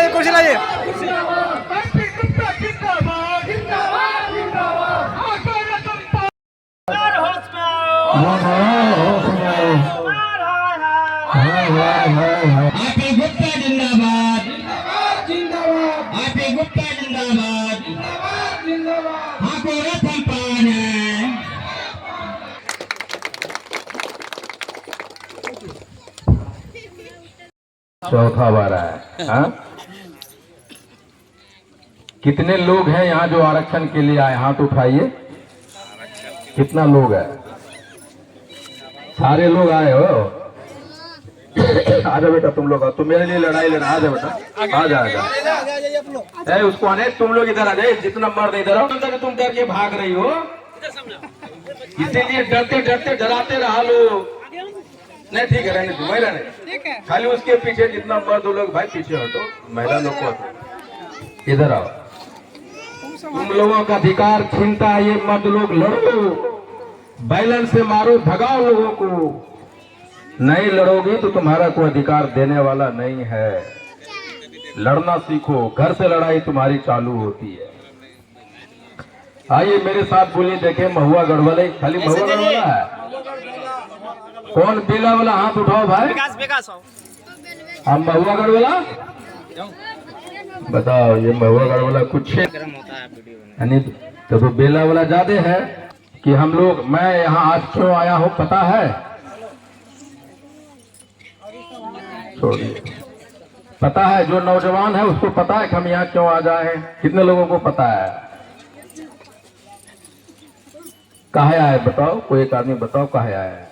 कुर्सी लाइए। आपी गुप्ता जिंदाबाद, आपी गुप्ता जिंदाबाद, आपको रतन पान है। चौथा बार है। हाँ? कितने लोग हैं यहाँ जो आरक्षण के लिए आए? हाथ उठाइए। कितना लोग है? सारे लोग आए हो? आजा बेटा, तुम लोग तुम मेरे लिए लड़ाई लड़ा। आजा बेटा, आ जा। उसको आने, तुम लोग इधर आ जाए। जितना मर्द इधर आओ, तुम डर के भाग रही हो, इसीलिए डरते डरते डराते रहा लोग। नहीं ठीक है, रहने दो, महिला नहीं, खाली उसके पीछे जितना मर्द हो लोग भाई पीछे हटो, महिला लोग को इधर आओ। तुम लोगों का अधिकार छीनता है ये मर्द लोग, लड़ो, बैलेंस से मारो, भगाओ लोगों को। नहीं लड़ोगी तो तुम्हारा कोई अधिकार देने वाला नहीं है। लड़ना सीखो, घर से लड़ाई तुम्हारी चालू होती है। आइए मेरे साथ बोलिए, देखे महुआ गढ़वाले, खाली महुआ गढ़वाला है। कौन बेला वाला? हाथ उठाओ भाई। हम महुआ गढ़वाला बताओ। ये महुआ गढ़वाला कुछ यानी तो बेला वाला ज्यादा है कि हम लोग। मैं यहाँ आज क्यों आया हूँ पता है? छोड़िए, पता है जो नौजवान है उसको पता है कि हम यहाँ क्यों आ जाए हैं? कितने लोगों को पता है? काहे आए बताओ? कोई एक आदमी बताओ काहे आया है?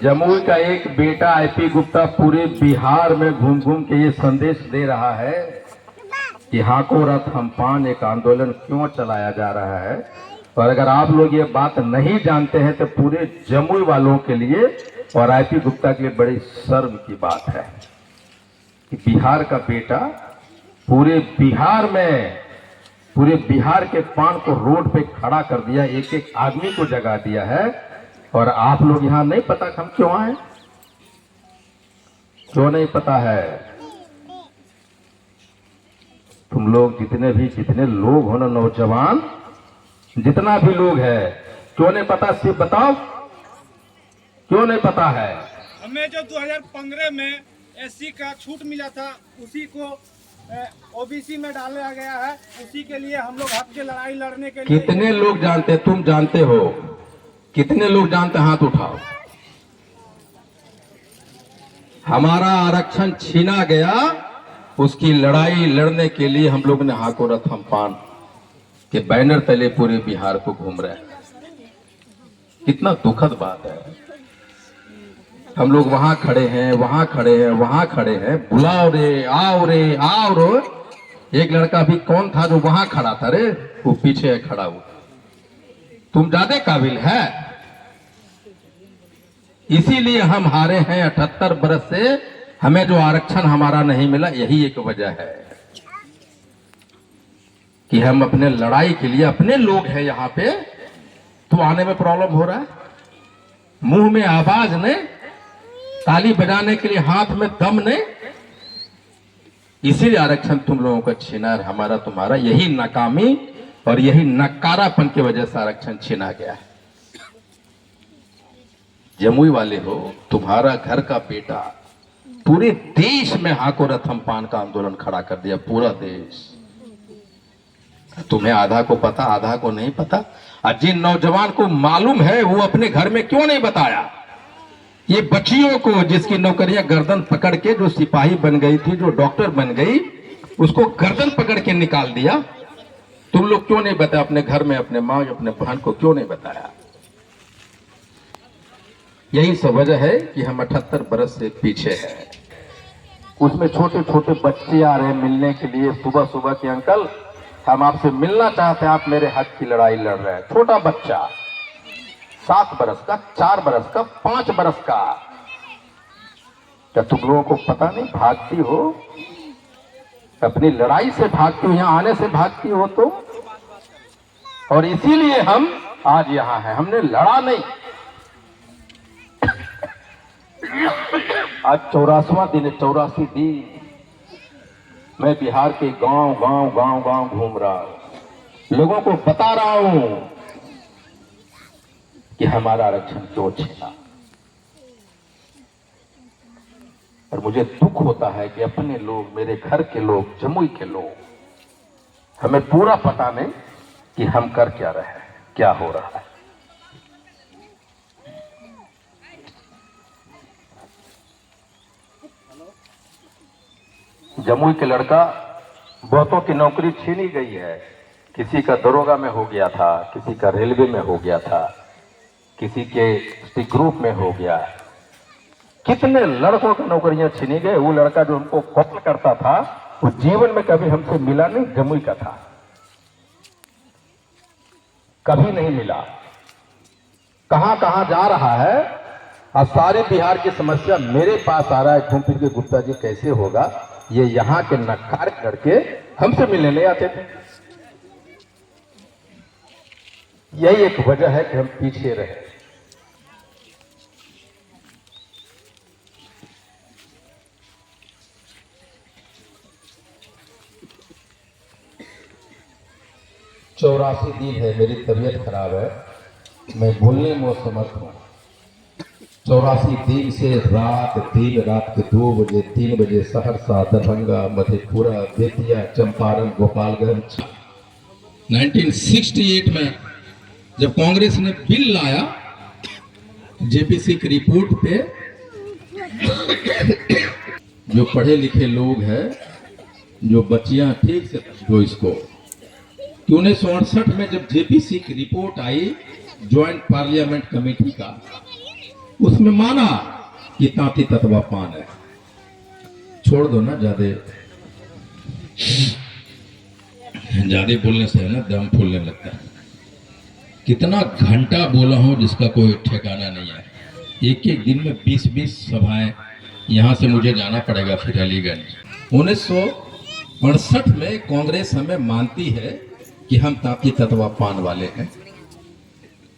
जमुई का एक बेटा आईपी गुप्ता पूरे बिहार में घूम घूम के ये संदेश दे रहा है कि हाको रथ हम पान एक आंदोलन क्यों चलाया जा रहा है। और अगर आप लोग ये बात नहीं जानते हैं तो पूरे जमुई वालों के लिए और आईपी गुप्ता के लिए बड़ी शर्म की बात है कि बिहार का बेटा पूरे बिहार के पान को रोड पे खड़ा कर दिया, एक एक आदमी को जगा दिया है। और आप लोग यहाँ नहीं पता हम क्यों आए? क्यों नहीं पता है? तुम लोग जितने लोग हो ना, नौजवान जितना भी लोग है, क्यों नहीं पता? सिर्फ बताओ, क्यों नहीं पता है? हमें जो 2015 में एससी का छूट मिला था उसी को ओबीसी में डाला गया है। उसी के लिए हम लोग हक की लड़ाई लड़ने के लिए। कितने लोग जानते? तुम जानते हो? कितने लोग जानते? हाथ उठाओ। हमारा आरक्षण छीना गया, उसकी लड़ाई लड़ने के लिए हम लोग ने हाको रथ हम पान के बैनर तले पूरे बिहार को घूम रहे हैं। कितना दुखद बात है। हम लोग वहां खड़े हैं, वहां खड़े हैं, वहां खड़े हैं, बुलाओ रे, आओ रे, आओ रो। एक लड़का भी कौन था जो वहां खड़ा था रे? वो पीछे खड़ा हुआ। तुम ज्यादा काबिल है, इसीलिए हम हारे हैं 78 बरस से। हमें जो आरक्षण हमारा नहीं मिला, यही एक वजह है कि हम अपने लड़ाई के लिए, अपने लोग हैं यहाँ पे, तो आने में प्रॉब्लम हो रहा है। मुंह में आवाज ने, ताली बजाने के लिए हाथ में दम ने, इसीलिए आरक्षण तुम लोगों का छीना, हमारा तुम्हारा यही नाकामी और यही नकारापन की वजह से आरक्षण छीना गया है। जमुई वाले हो, तुम्हारा घर का बेटा पूरे देश में हाको रथम पान का आंदोलन खड़ा कर दिया, पूरा देश। तुम्हें आधा को पता, आधा को नहीं पता। और जिन नौजवान को मालूम है वो अपने घर में क्यों नहीं बताया? ये बच्चियों को जिसकी नौकरियां गर्दन पकड़ के, जो सिपाही बन गई थी, जो डॉक्टर बन गई, उसको गर्दन पकड़ के निकाल दिया। तुम लोग क्यों नहीं बताया अपने घर में अपने माँ अपने बहन को क्यों नहीं बताया? यही सब वजह है कि हम 78 बरस से पीछे हैं। उसमें छोटे छोटे बच्चे आ रहे हैं मिलने के लिए सुबह सुबह कि अंकल हम आपसे मिलना चाहते हैं, आप मेरे हक की लड़ाई लड़ रहे हैं। छोटा बच्चा 7 बरस का, 4 बरस का, 5 बरस का। क्या तुम लोगों को पता नहीं? भागती हो, अपनी लड़ाई से भागती हो, यहां आने से भागती हो तो। और इसीलिए हम आज यहां हैं, हमने लड़ा नहीं। आज 84वां दिन है, 84 दिन मैं बिहार के गांव गांव गांव गांव घूम रहा हूं, लोगों को बता रहा हूं कि हमारा आरक्षण क्यों छिना। और मुझे दुख होता है कि अपने लोग, मेरे घर के लोग, जमुई के लोग, हमें पूरा पता नहीं कि हम कर क्या रहे हैं, क्या हो रहा है। जमुई के लड़का, बहुतों की नौकरी छीनी गई है। किसी का दरोगा में हो गया था, किसी का रेलवे में हो गया था, किसी के ग्रुप में हो गया। कितने लड़कों की नौकरियां छीनी गए। वो लड़का जो हमको कत्ल करता था वो जीवन में कभी हमसे मिला नहीं, जमुई का था, कभी नहीं मिला। कहां कहां जा रहा है। अब सारे बिहार की समस्या मेरे पास आ रहा है, घूम फिर के गुप्ता जी कैसे होगा। ये यहां के नकार करके हमसे मिलने नहीं आते थे। यही एक वजह है कि हम पीछे रहे। चौरासी दिन है, मेरी तबीयत खराब है, मैं बोलने में असमर्थ हूं। 84 दिन से रात दिन, रात के 2 बजे 3 बजे सहरसा, दरभंगा, मधेपुरा, बेतिया, चंपारण, गोपालगंज। 1968 में जब कांग्रेस ने बिल लाया जेपीसी की रिपोर्ट पे, जो पढ़े लिखे लोग हैं, जो बच्चियां ठीक से जो इसको कि 1968 में जब जेपीसी की report I joined parliament committee का, उसमें माना कि तांती तत्वा पान है। छोड़ दो ना, ज्यादा बोलने से है ना दम फूलने लगता है। कितना घंटा बोला हूं जिसका कोई ठिकाना नहीं है। एक एक दिन में 20-20 सभाएं, यहां से मुझे जाना पड़ेगा फिर अलीगंज। 1968 में कांग्रेस हमें मानती है कि हम तांती तत्वा पान वाले हैं।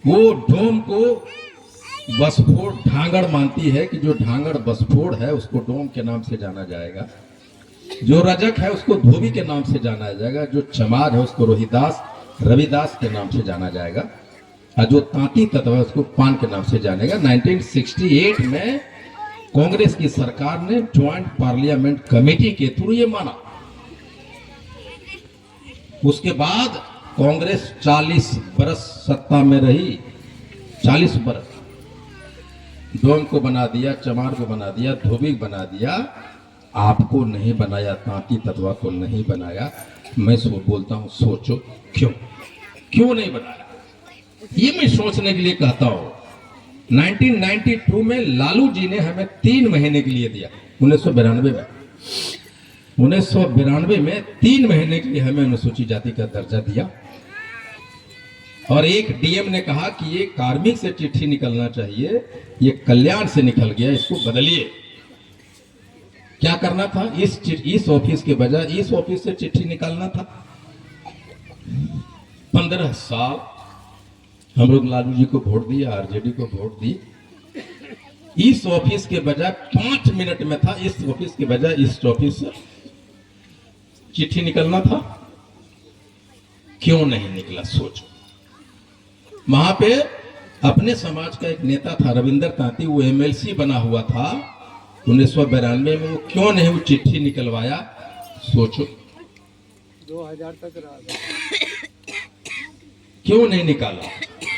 वो डोम को बसफोड़ ढांगड़ मानती है कि जो ढांगड़ बसफोड़ है उसको डोम के नाम से जाना जाएगा, जो रजक है उसको धोबी के नाम से जाना जाएगा, जो चमार है उसको रोहिदास रविदास के नाम से जाना जाएगा, और जो तांती तत्व है उसको पान के नाम से जानेगा। 1968 में कांग्रेस की सरकार ने ज्वाइंट पार्लियामेंट कमेटी के थ्रू ये माना। उसके बाद कांग्रेस 40 बरस सत्ता में रही। 40 बरस डोम को बना दिया, चमार को बना दिया, धोबी को बना दिया, आपको नहीं बनाया, तांती तत्वा को नहीं बनाया। मैं बोलता हूं सोचो क्यों नहीं बनाया। ये मैं सोचने के लिए कहता हूं। 1992 में लालू जी ने हमें 3 महीने के लिए दिया। 1992 में 3 महीने के लिए हमें अनुसूचित जाति का दर्जा दिया। और एक डीएम ने कहा कि ये कार्मिक से चिट्ठी निकलना चाहिए, ये कल्याण से निकल गया, इसको बदलिए। क्या करना था? इस ऑफिस के बजाय इस ऑफिस से चिट्ठी निकालना था। 15 साल हम लोग लालू जी को वोट दिया, आरजेडी को वोट दी। इस ऑफिस के बजाय 5 मिनट में था, इस ऑफिस के बजाय इस ऑफिस से चिट्ठी निकलना था। क्यों नहीं निकला? सोचो। वहां पे अपने समाज का एक नेता था रविंदर तांती, वो एमएलसी बना हुआ था 1992 में। वो क्यों नहीं वो चिट्ठी निकलवाया? सोचो। 2000 तक रहा, क्यों नहीं निकाला?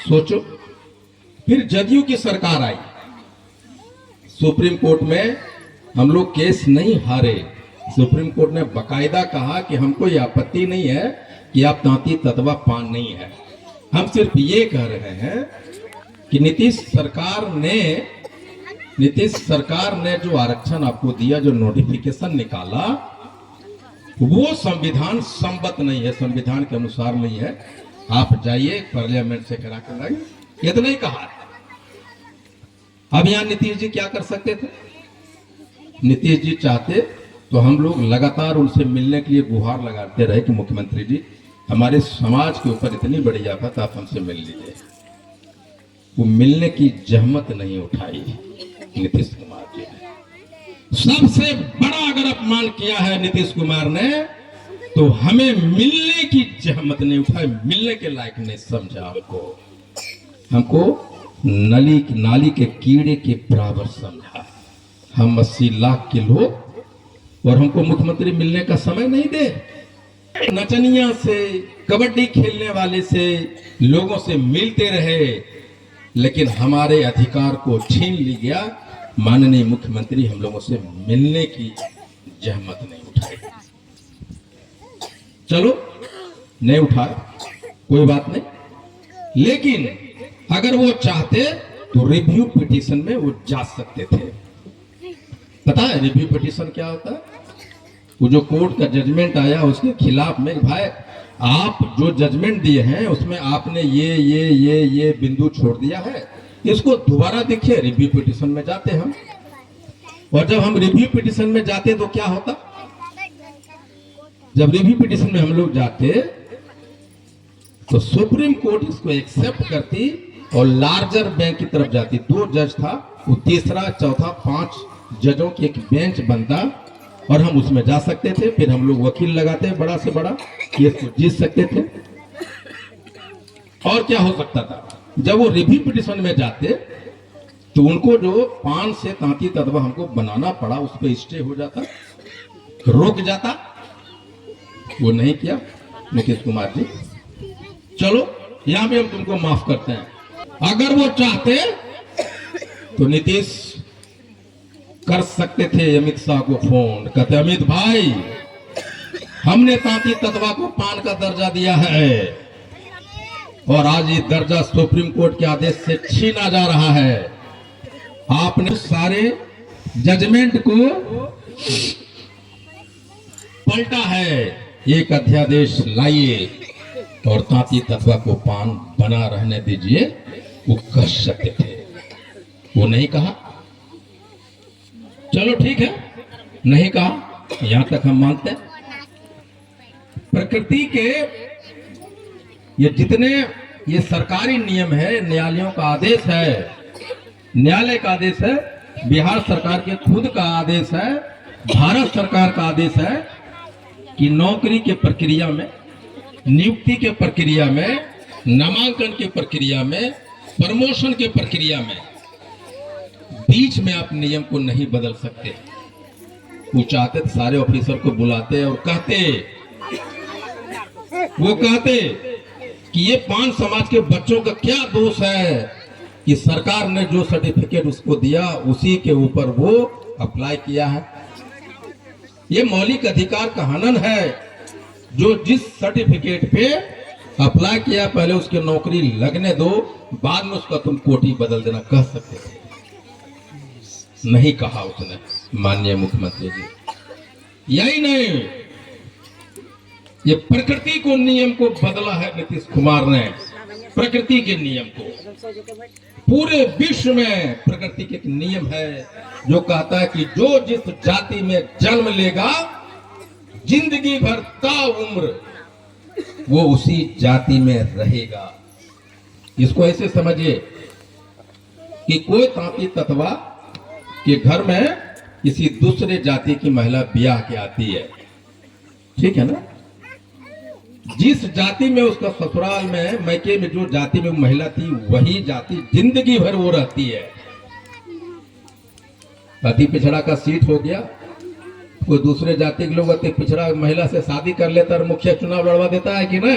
सोचो। फिर जदयू की सरकार आई, सुप्रीम कोर्ट में हम लोग केस नहीं हारे। सुप्रीम कोर्ट ने बकायदा कहा कि हमको ये आपत्ति नहीं है कि आप तांती ततवा पान नहीं है। हम सिर्फ ये कह रहे हैं कि नीतीश सरकार ने जो आरक्षण आपको दिया, जो नोटिफिकेशन निकाला, वो संविधान सम्मत नहीं है, संविधान के अनुसार नहीं है। आप जाइए पार्लियामेंट से करा कर लाइए, इतना ही कहा है। अब यहाँ नीतीश जी क्या कर सकते थे? नीतीश जी चाहते तो हम लोग लगातार उनसे मिलने के लिए गुहार लगाते रहे कि मुख्यमंत्री जी, हमारे समाज के ऊपर इतनी बड़ी आफत, आप हमसे मिल लीजिए। वो मिलने की जहमत नहीं उठाई नीतीश कुमार जी ने। सबसे बड़ा अगर अपमान किया है नीतीश कुमार ने, तो हमें मिलने की जहमत नहीं उठाई, मिलने के लायक नहीं समझा। हमको नाली के कीड़े के बराबर समझा। हम 80 लाख के लोग, और हमको मुख्यमंत्री मिलने का समय नहीं दे। नचनिया से, कबड्डी खेलने वाले से, लोगों से मिलते रहे, लेकिन हमारे अधिकार को छीन ली गया। माननीय मुख्यमंत्री हम लोगों से मिलने की जहमत नहीं उठाई। चलो नहीं उठाए, कोई बात नहीं, लेकिन अगर वो चाहते तो रिव्यू पिटीशन में वो जा सकते थे। पता है रिव्यू पिटीशन क्या होता है? वो जो कोर्ट का जजमेंट आया उसके खिलाफ में, भाई आप जो जजमेंट दिए हैं उसमें आपने ये बिंदु छोड़ दिया है, इसको दोबारा देखिए। रिव्यू पिटीशन में जाते हम, और जब हम रिव्यू पिटीशन में जाते तो क्या होता? जब रिव्यू पिटीशन में हम लोग जाते तो सुप्रीम कोर्ट इसको एक्सेप्ट करती और लार्जर बेंच की तरफ जाती। 2 जज था, वो तीसरा, चौथा, 5 जजों की एक बेंच बनता और हम उसमें जा सकते थे। फिर हम लोग वकील लगाते बड़ा से बड़ा, केस को जीत सकते थे। और क्या हो सकता था? जब वो रिव्यू पिटीशन में जाते तो उनको जो पान से तांती ततवा हमको बनाना पड़ा, उस पर स्टे हो जाता, रुक जाता। वो नहीं किया नीतीश कुमार जी। चलो यहां भी हम तुमको माफ करते हैं। अगर वो चाहते तो नीतीश कर सकते थे अमित शाह को फोन, कहते अमित भाई, हमने तांती ततवा को पान का दर्जा दिया है और आज ये दर्जा सुप्रीम कोर्ट के आदेश से छीना जा रहा है। आपने सारे जजमेंट को पलटा है, एक अध्यादेश लाइए और तांती ततवा को पान बना रहने दीजिए। वो कह सकते थे, वो नहीं कहा। चलो ठीक है, नहीं कहा, यहां तक हम मानते हैं। प्रकृति के ये जितने ये सरकारी नियम है, न्यायालयों का आदेश है, न्यायालय का आदेश है, बिहार सरकार के खुद का आदेश है, भारत सरकार का आदेश है कि नौकरी के प्रक्रिया में, नियुक्ति के प्रक्रिया में, नामांकन के प्रक्रिया में, प्रमोशन के प्रक्रिया में बीच में आप नियम को नहीं बदल सकते। वो चाहते तो सारे ऑफिसर को बुलाते और कहते, वो कहते कि ये पान समाज के बच्चों का क्या दोष है कि सरकार ने जो सर्टिफिकेट उसको दिया उसी के ऊपर वो अप्लाई किया है। ये मौलिक अधिकार का हनन है। जो जिस सर्टिफिकेट पे अप्लाई किया पहले उसकी नौकरी लगने दो, बाद में उसका तुम कोटी बदल देना, कह सकते थे। नहीं कहा उसने, माननीय मुख्यमंत्री जी। यही नहीं, ये प्रकृति को नियम को बदला है नीतीश कुमार ने। प्रकृति के नियम को, पूरे विश्व में प्रकृति के एक नियम है जो कहता है कि जो जिस जाति में जन्म लेगा, जिंदगी भर ताउम्र वो उसी जाति में रहेगा। इसको ऐसे समझिए कि कोई तांती ततवा के घर में किसी दूसरे जाति की महिला ब्याह के आती है, ठीक है ना? जिस जाति में उसका ससुराल में, मैके में जो जाति में महिला थी, वही जाति जिंदगी भर वो रहती है। अति पिछड़ा का सीट हो गया, कोई दूसरे जाति के लोग अति पिछड़ा महिला से शादी कर लेता और मुखिया चुनाव लड़वा देता है कि ना?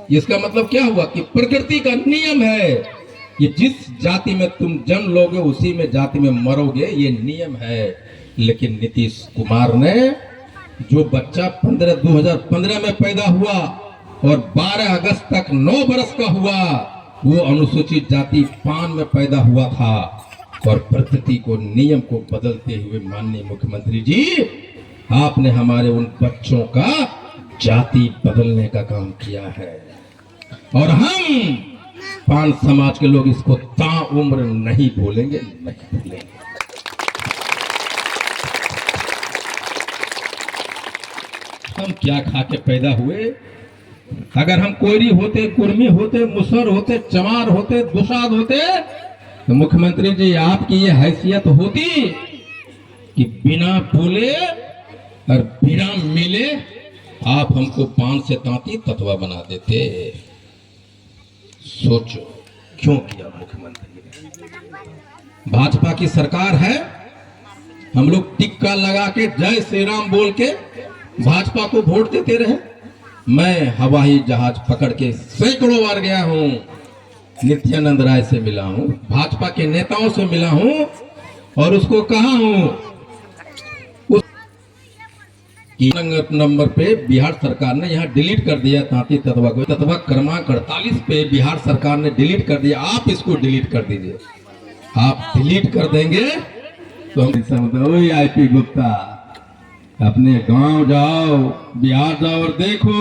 इसका मतलब क्या हुआ कि प्रकृति का नियम है कि जिस जाति में तुम जन्म लोगे उसी में जाति में मरोगे, ये नियम है। लेकिन नीतीश कुमार ने जो बच्चा 2015 में पैदा हुआ और 12 अगस्त तक 9 बरस का हुआ, वो अनुसूचित जाति 5 में पैदा हुआ था। और प्रकृति को, नियम को बदलते हुए माननीय मुख्यमंत्री जी, आपने हमारे उन बच्चों का जाति बदलने का काम किया है। और हम पान समाज के लोग इसको ताउम्र नहीं भूलेंगे, नहीं भूलेंगे। हम क्या खा के पैदा हुए? अगर हम कोयरी होते, कुर्मी होते, मुसर होते, चमार होते, दुसाद होते, तो मुख्यमंत्री जी आपकी ये हैसियत होती कि बिना बोले और बिना मिले आप हमको पान से तांती ततवा बना देते। सोचो क्यों किया मुख्यमंत्री ने? भाजपा की सरकार है, हम लोग टिक्का लगा के जय श्री राम बोल के भाजपा को वोट देते रहे। मैं हवाई जहाज पकड़ के सैकड़ों बार गया हूं, नित्यानंद राय से मिला हूं, भाजपा के नेताओं से मिला हूं और उसको कहा हूं उस नंबर पे बिहार सरकार ने यहाँ डिलीट कर दिया तांती ततवा को। ततवा क्रमांक 48 पे बिहार सरकार ने डिलीट कर दिया, आप इसको डिलीट कर दीजिए। आप डिलीट कर देंगे तो हम आईपी गुप्ता अपने गांव जाओ, बिहार जाओ और देखो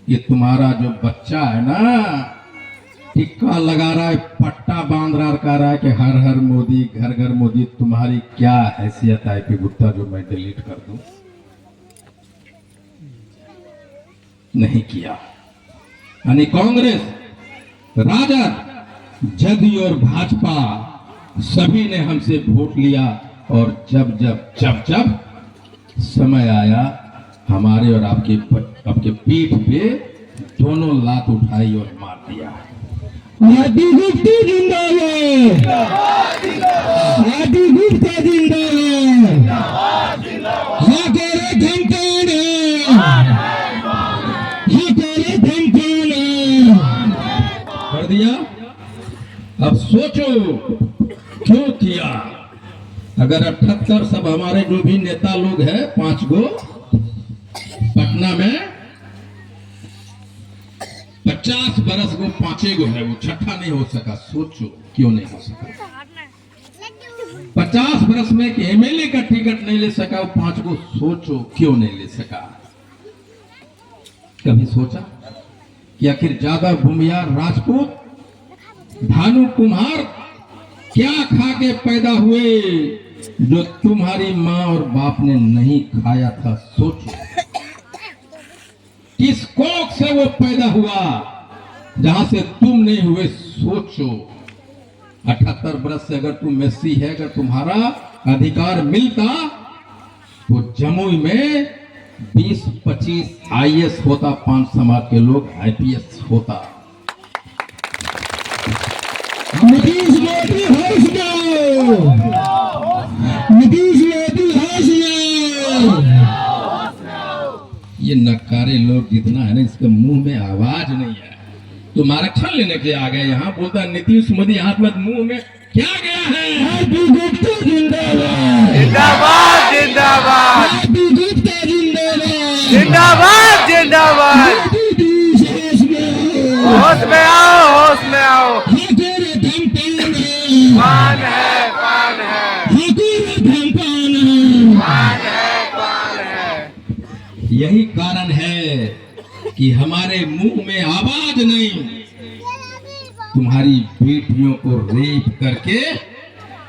ये तुम्हारा जो बच्चा है ना, टिक्का लगा रहा है, पट्टा बांध रहा है कि हर हर मोदी, घर घर मोदी। तुम्हारी क्या हैसियत है कि गुप्ता जो मैं डिलीट कर दूं? नहीं किया। यानी कांग्रेस, राजद, जदयू और भाजपा सभी ने हमसे वोट लिया और जब समय आया, हमारे और आपके पीठ पे दोनों लात उठाई और मार दिया। आदि गुप्ता जिंदाबाद, आदि गुप्ता जिंदाबाद, हमारे धमकान है, हमारे धमकान है। कर दिया। अब सोचो क्यों किया? अगर 78 सब हमारे जो भी नेता लोग हैं, 5 गो पटना में 50 बरस को 5 गो है, वो छठा नहीं हो सका। सोचो क्यों नहीं हो सका? 50 बरस में कि एमएलए का टिकट नहीं ले सका वो 5 गो। सोचो क्यों नहीं ले सका? कभी सोचा कि आखिर ज्यादा भूमियार राजपूत, भानु कुम्हार क्या खा के पैदा हुए जो तुम्हारी माँ और बाप ने नहीं खाया था? सोचो किस कोख से वो पैदा हुआ जहां से तुम नहीं हुए? सोचो 78 बरस से अगर तुम मेसी है, अगर तुम्हारा अधिकार मिलता तो जमुई में 20-25 आईएएस होता, 5 समाज के लोग आईपीएस होता। नीतीश मोदी हाउस में, नीतीश मोदी हाउस में। ये नकारे लोग जितना है ना, इसके मुंह में आवाज नहीं है। तुम आरक्षण लेने के आ गए यहाँ, बोलता नीतीश मोदी हाथ में, मुंह में क्या गया है? जिंदाबाद, जिंदाबाद, जिंदाबाद, जिंदाबाद, जिंदाबाद। होश में आओ, होश में आओ। पान है, पान है, पान है, पान है। यही कारण है कि हमारे मुंह में आवाज नहीं। तुम्हारी बेटियों को रेप करके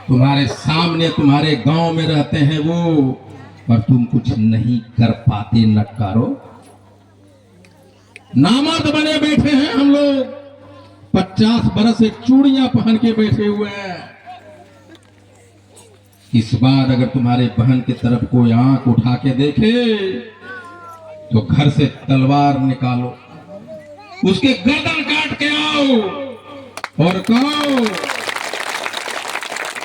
तुम्हारे सामने, तुम्हारे गांव में रहते हैं वो, और तुम कुछ नहीं कर पाते। नटकारो नामर्द बने बैठे हैं हम लोग, 50 बरस से चूड़ियां पहन के बैठे हुए हैं। इस बार अगर तुम्हारे बहन की तरफ कोई आंख उठा के देखे तो घर से तलवार निकालो, उसके गर्दन काट के आओ और कहो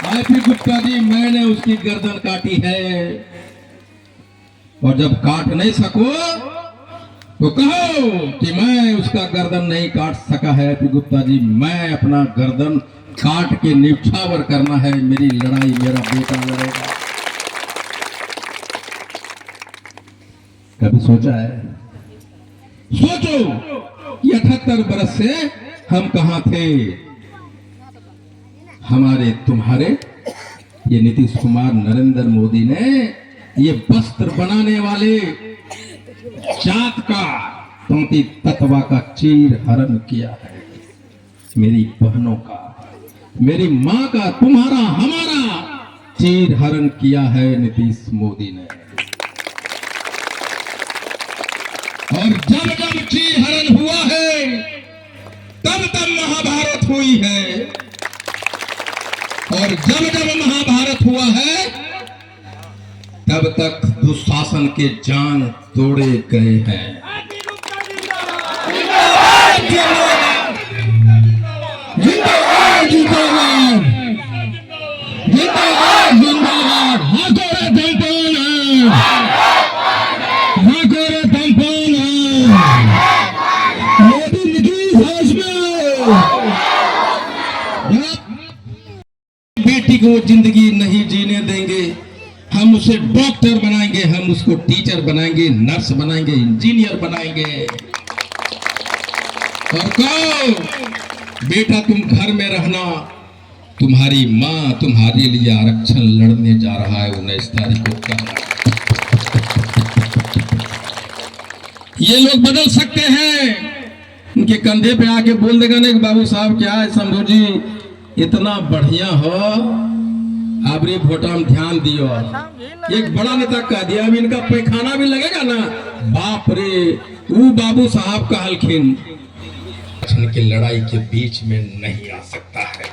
आईपी गुप्ता जी मैंने उसकी गर्दन काटी है। और जब काट नहीं सको तो कहो कि मैं उसका गर्दन नहीं काट सका है तो गुप्ता जी मैं अपना गर्दन काट के निछावर करना है। मेरी लड़ाई मेरा बेटा लड़ेगा। कभी सोचा है? सोचो कि 78 बरस से हम कहां थे। हमारे तुम्हारे ये नीतीश कुमार नरेंद्र मोदी ने ये वस्त्र बनाने वाले जात का तंती तत्वा का चीर हरण किया है। मेरी बहनों का, मेरी मां का, तुम्हारा हमारा चीर हरण किया है नीतीश मोदी ने। और जब जब चीर हरण हुआ है तब तब महाभारत हुई है। और जब जब महाभारत हुआ है तब तक दुशासन के जान तोड़े गए हैं। जिंदाबाद जिंदाबाद जिंदाबाद जिंदाबाद। हाकोरे दंपन हाकोरे दंपन मोदी नीतीश हाउस में। बेटी को जिंदगी नहीं जीने देंगे। हम उसे डॉक्टर बनाएंगे, हम उसको टीचर बनाएंगे, नर्स बनाएंगे, इंजीनियर बनाएंगे। और कहो बेटा तुम घर में रहना, तुम्हारी मां तुम्हारे लिए आरक्षण लड़ने जा रहा है 19 तारीख को कहना। ये लोग बदल सकते हैं। उनके कंधे पे आके बोल देगा ना कि बाबू साहब क्या है शंभू जी इतना बढ़िया हो, आपने वोटा में ध्यान दियो। एक बड़ा नेता कह दिया अब इनका पैखाना भी लगेगा ना, बाप रे वो बाबू साहब का हलखिन की लड़ाई के बीच में नहीं आ सकता है।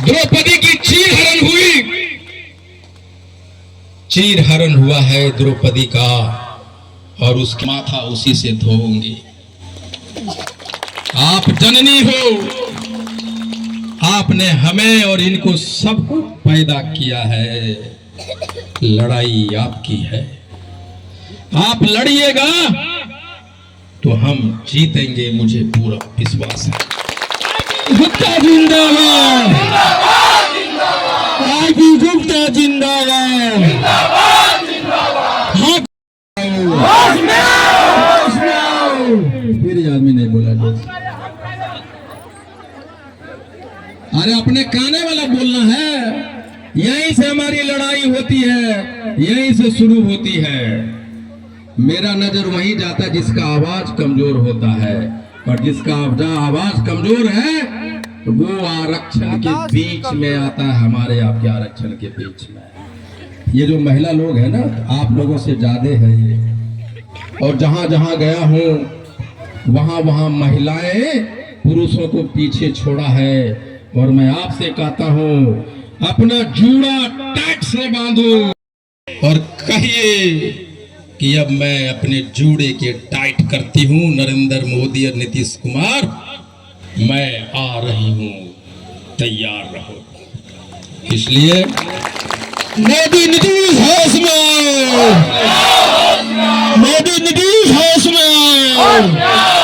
द्रौपदी की चीर हरण हुई, चीर हरण हुआ है द्रौपदी का और उसका माथा उसी से धोऊंगी। आप जननी हो, आपने हमें और इनको सबको पैदा किया है। लड़ाई आपकी है, आप लड़िएगा तो हम जीतेंगे, मुझे पूरा विश्वास है। गुप्ता जिंदाबाद, आरपी गुप्ता जिंदाबाद। फिर आदमी नहीं बोला जो अरे अपने काने वाला बोलना है। यहीं से हमारी लड़ाई होती है, यहीं से शुरू होती है। मेरा नजर वहीं जाता है जिसका आवाज कमजोर होता है, और जिसका आवाज कमजोर है तो वो आरक्षण के बीच में आता है, हमारे आपके आरक्षण के बीच में। ये जो महिला लोग हैं ना, आप लोगों से ज्यादा है ये। और जहां जहां गया हूं वहां वहां महिलाएं पुरुषों को पीछे छोड़ा है। और मैं आपसे कहता हूं अपना जूड़ा टाइट से बांधो और कहिए कि अब मैं अपने जूड़े के टाइट करती हूं। नरेंद्र मोदी और नीतीश कुमार मैं आ रही हूं, तैयार रहो। इसलिए मोदी नीतीश हाउस में, मोदी नीतीश हाउस में।